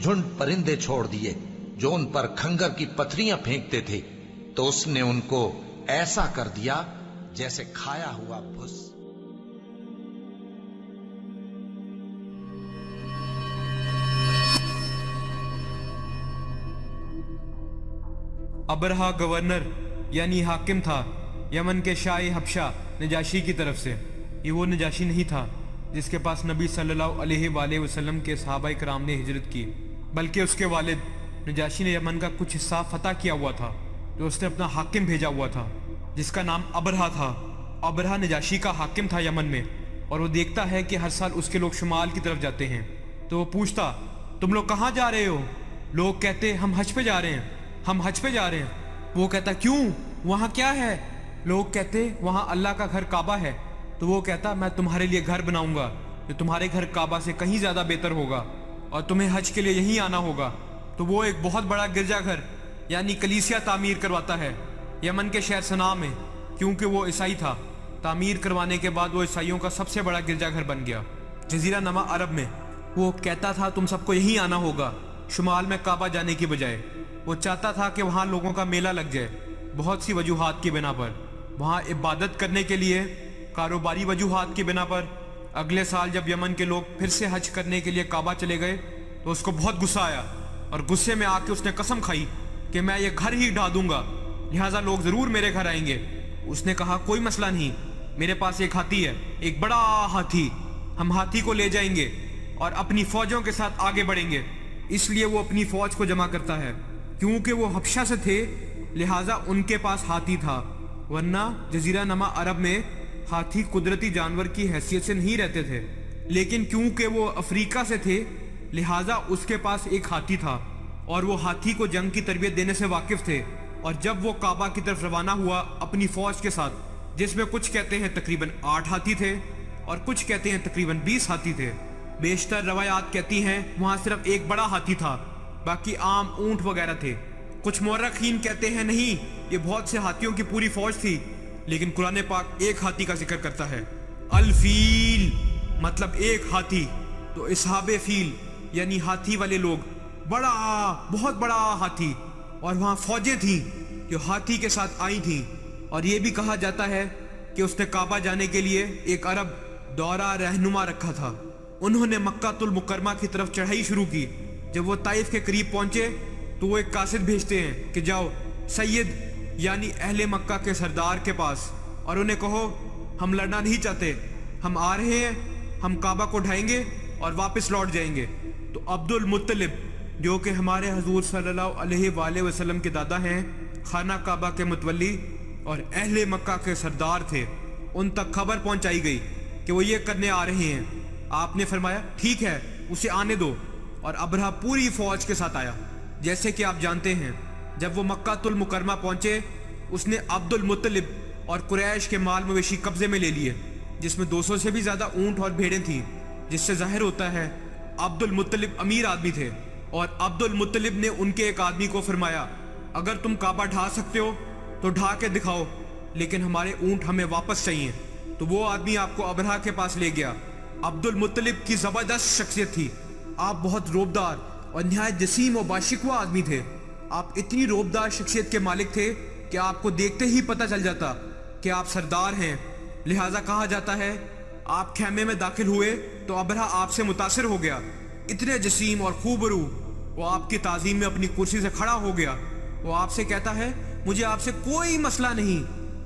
झुंड परिंदे छोड़ दिए जो उन पर खंगर की पथरियां फेंकते थे, तो उसने उनको ऐसा कर दिया जैसे खाया हुआ भुस। अबरहा गवर्नर यानी हाकिम था यमन के शाह हबशा नजाशी की तरफ से। ये वो नजाशी नहीं था जिसके पास नबी सल्लल्लाहु अलैहि वसल्लम के सहाबा कराम ने हिजरत की, बल्कि उसके वालिद नजाशी ने यमन का कुछ हिस्सा फतह किया हुआ था, जो उसने अपना हाकिम भेजा हुआ था जिसका नाम अबरहा था। अबरहा नजाशी का हाकिम था यमन में, और वो देखता है कि हर साल उसके लोग शुमाल की तरफ जाते हैं। तो वो पूछता, तुम लोग कहाँ जा रहे हो? लोग कहते, हम हज पे जा रहे हैं, हम हज पे जा रहे हैं। वो कहता, क्यों, वहाँ क्या है? लोग कहते, वहाँ अल्लाह का घर काबा है। तो वो कहता, मैं तुम्हारे लिए घर बनाऊंगा जो तुम्हारे घर काबा से कहीं ज़्यादा बेहतर होगा, और तुम्हें हज के लिए यहीं आना होगा। तो वो एक बहुत बड़ा गिरजाघर यानी कलीसिया तामीर करवाता है यमन के शहर सना में, क्योंकि वो ईसाई था। तामीर करवाने के बाद वो ईसाइयों का सबसे बड़ा गिरजाघर बन गया जजीरा नमा अरब में। वो कहता था, तुम सबको यहीं आना होगा, शुमाल में काबा जाने की बजाय। वो चाहता था कि वहाँ लोगों का मेला लग जाए, बहुत सी वजूहात की बिना पर। वहाँ इबादत करने के लिए, कारोबारी वजूहात की बिना पर। अगले साल जब यमन के लोग फिर से हज करने के लिए काबा चले गए तो उसको बहुत गुस्सा आया, और गुस्से में आके उसने कसम खाई कि मैं ये घर ही ढा दूंगा, लिहाजा लोग ज़रूर मेरे घर आएंगे। उसने कहा, कोई मसला नहीं, मेरे पास एक हाथी है, एक बड़ा हाथी, हम हाथी को ले जाएंगे और अपनी फौजों के साथ आगे बढ़ेंगे। इसलिए वो अपनी फौज को जमा करता है। क्योंकि वो हबशा से थे लिहाजा उनके पास हाथी था, वरना जजीरा नमा अरब में हाथी कुदरती जानवर की हैसियत से नहीं रहते थे। लेकिन क्योंकि वो अफ्रीका से थे लिहाजा उसके पास एक हाथी था, और वो हाथी को जंग की तरबियत देने से वाकिफ थे। और जब वो काबा की तरफ रवाना हुआ अपनी फौज के साथ, जिसमें कुछ कहते हैं तकरीबन 8 हाथी थे और कुछ कहते हैं तकरीबन 20 हाथी थे। बेशतर रवायात कहती हैं वहाँ सिर्फ एक बड़ा हाथी था, बाकी आम ऊंट वगैरह थे। कुछ मौरखीन कहते हैं नहीं, ये बहुत से हाथियों की पूरी फौज थी। लेकिन कुरान पाक एक हाथी का जिक्र करता है, अल-फील, मतलब एक हाथी। तो इसहाबे फील यानी हाथी वाले लोग, बड़ा, बहुत बड़ा हाथी, और वहाँ फौजें थीं जो हाथी के साथ आई थीं। और ये भी कहा जाता है कि उसने काबा जाने के लिए एक अरब दौरा रहनुमा रखा था। उन्होंने मक्कातुल मुकरमा की तरफ चढ़ाई शुरू की। जब वो ताइफ के करीब पहुंचे तो वो एक कासिद भेजते हैं कि जाओ सैयद यानी अहले मक्का के सरदार के पास और उन्हें कहो, हम लड़ना नहीं चाहते, हम आ रहे हैं, हम काबा को ढाएंगे और वापस लौट जाएंगे। तो अब्दुल मुत्तलिब जो कि हमारे हजूर सल्लल्लाहु अलैहि वसल्लम के दादा हैं, खाना काबा के मुतवल्ली और अहले मक्का के सरदार थे, उन तक खबर पहुंचाई गई कि वो ये करने आ रहे हैं। आपने फरमाया, ठीक है, उसे आने दो। और अबरहा पूरी फौज के साथ आया। जैसे कि आप जानते हैं, जब वो मक्कातुल मुकरमा पहुंचे, उसने अब्दुल मुत्तलिब और कुरैश के माल मवेशी कब्जे में ले लिए, जिसमें 200 से भी ज्यादा ऊंट और भेड़ें थीं, जिससे जाहिर होता है अब्दुल मुत्तलिब अमीर आदमी थे। और अब्दुल मुत्तलिब ने उनके एक आदमी को फरमाया, अगर तुम काबा ढा सकते हो तो ढा के दिखाओ, लेकिन हमारे ऊंट हमें वापस चाहिए। तो वो आदमी आपको अबरहा के पास ले गया। अब्दुल मुत्तलिब की जबरदस्त शख्सियत थी। आप बहुत रोबदार और निहायत जसीम और बाशिकवा आदमी थे। आप इतनी रोबदार शख्सियत के मालिक थे कि आपको देखते ही पता चल जाता कि आप सरदार हैं। लिहाजा कहा जाता है, आप खैमे में दाखिल हुए तो अबरहा आपसे मुतासिर हो गया। इतने जसीम और खूबरू, वो आपकी ताज़ीम में अपनी कुर्सी से खड़ा हो गया। वो आपसे कहता है, मुझे आपसे कोई मसला नहीं,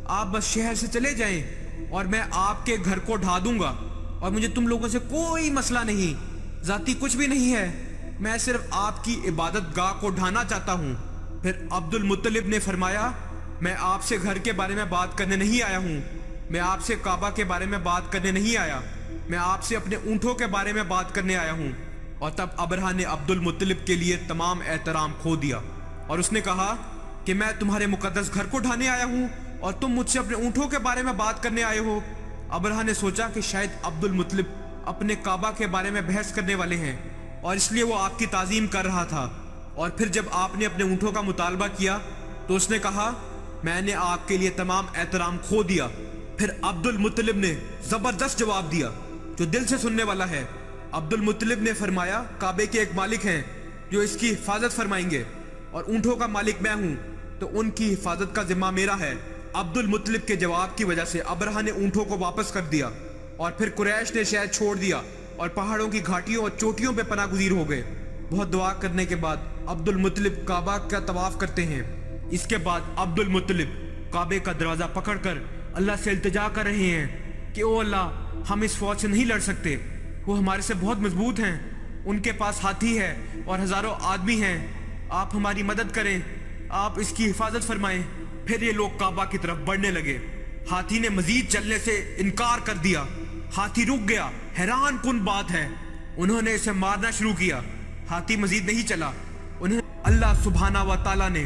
आप बस शहर से चले जाएं और मैं आपके घर को ढा दूंगा, और मुझे तुम लोगों से कोई मसला नहीं, जाती कुछ भी नहीं है, मैं सिर्फ आपकी इबादत गाह को ढाना चाहता हूँ। फिर अब्दुल मुत्तलिब ने फरमाया, मैं आपसे घर के बारे में बात करने नहीं आया हूँ, मैं आपसे काबा के बारे में बात करने नहीं आया, मैं आपसे अपने ऊँटों के बारे में बात करने आया हूँ। और तब अबरहा ने अब्दुल मुत्तलिब के लिए तमाम एहतराम खो दिया और उसने कहा कि मैं तुम्हारे मुकद्दस घर को ढाने आया हूँ और तुम मुझसे अपने ऊँटों के बारे में बात करने आए हो। अबरहा ने सोचा कि शायद अब्दुल मुत्तलिब अपने काबा के बारे में बहस करने वाले हैं और इसलिए वो आपकी ताज़ीम कर रहा था। और फिर जब आपने अपने ऊँटों का मुतालबा किया तो उसने कहा, मैंने आपके लिए तमाम एहतराम खो दिया। फिर अब्दुल मुत्तलिब ने ज़बरदस्त जवाब दिया जो दिल से सुनने वाला है। अब्दुल मुत्तलिब ने फरमाया, काबे के एक मालिक हैं, جو اس کی حفاظت فرمائیں گے، اور اونٹوں کا مالک میں ہوں تو ان کی حفاظت کا ذمہ میرا ہے۔ عبد المطلب کے جواب کی وجہ سے ابرہہ نے اونٹوں کو واپس کر دیا، اور پھر قریش نے شہر چھوڑ دیا اور پہاڑوں کی گھاٹیوں اور چوٹیوں پہ پناہ گزیر ہو گئے۔ بہت دعا کرنے کے بعد عبد المطلب کعبہ کا طواف کرتے ہیں۔ اس کے بعد عبد المطلب کعبے کا دروازہ پکڑ کر اللہ سے التجا کر رہے ہیں کہ او اللہ، ہم اس فوج سے نہیں لڑ سکتے، وہ ہمارے سے بہت مضبوط ہیں، ان کے پاس ہاتھی ہے اور ہزاروں آدمی ہیں، آپ ہماری مدد کریں، آپ اس کی حفاظت فرمائیں۔ پھر یہ لوگ کعبہ کی طرف بڑھنے لگے۔ ہاتھی نے مزید چلنے سے انکار کر دیا، ہاتھی رک گیا۔ حیران کن بات ہے، انہوں نے اسے مارنا شروع کیا، ہاتھی مزید نہیں چلا۔ انہیں اللہ سبحانہ و تعالیٰ نے،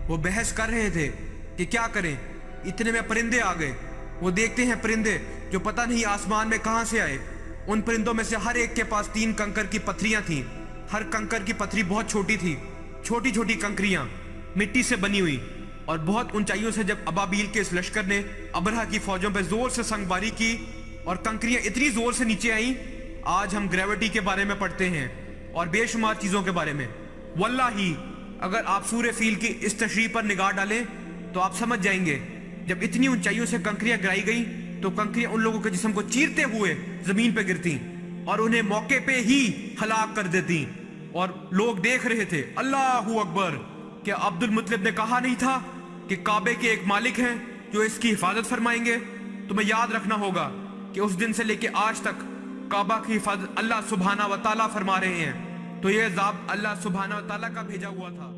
وہ بحث کر رہے تھے کہ کیا کریں، اتنے میں پرندے آ گئے۔ وہ دیکھتے ہیں پرندے جو پتہ نہیں آسمان میں کہاں سے آئے۔ ان پرندوں میں سے ہر ایک کے پاس 3 کنکر کی پتھریاں تھیں، ہر کنکر کی پتھری بہت چھوٹی تھی، چھوٹی چھوٹی کنکریاں مٹی سے بنی ہوئی، اور بہت اونچائیوں سے جب ابابیل کے اس لشکر نے ابرہہ کی فوجوں پہ زور سے سنگ باری کی اور کنکریاں اتنی زور سے نیچے آئیں، آج ہم گریوٹی کے بارے میں پڑھتے ہیں اور بے شمار چیزوں کے بارے میں۔ واللہ اگر آپ سورہ فیل کی اس تشریح پر نگاہ ڈالیں تو آپ سمجھ جائیں گے، جب اتنی اونچائیوں سے کنکریاں گرائی گئیں تو کنکریاں ان لوگوں کے جسم کو چیرتے ہوئے زمین پہ گرتی اور انہیں موقع پہ ہی ہلاک کر دیتی، اور لوگ دیکھ رہے تھے۔ اللہ اکبر! کیا عبد المطلب نے کہا نہیں تھا کہ کعبے کے ایک مالک ہیں جو اس کی حفاظت فرمائیں گے؟ تمہیں یاد رکھنا ہوگا کہ اس دن سے لے کے آج تک کعبہ کی حفاظت اللہ سبحانہ و تعالیٰ فرما رہے ہیں، تو یہ عذاب اللہ سبحانہ و تعالیٰ کا بھیجا ہوا تھا۔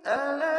ألا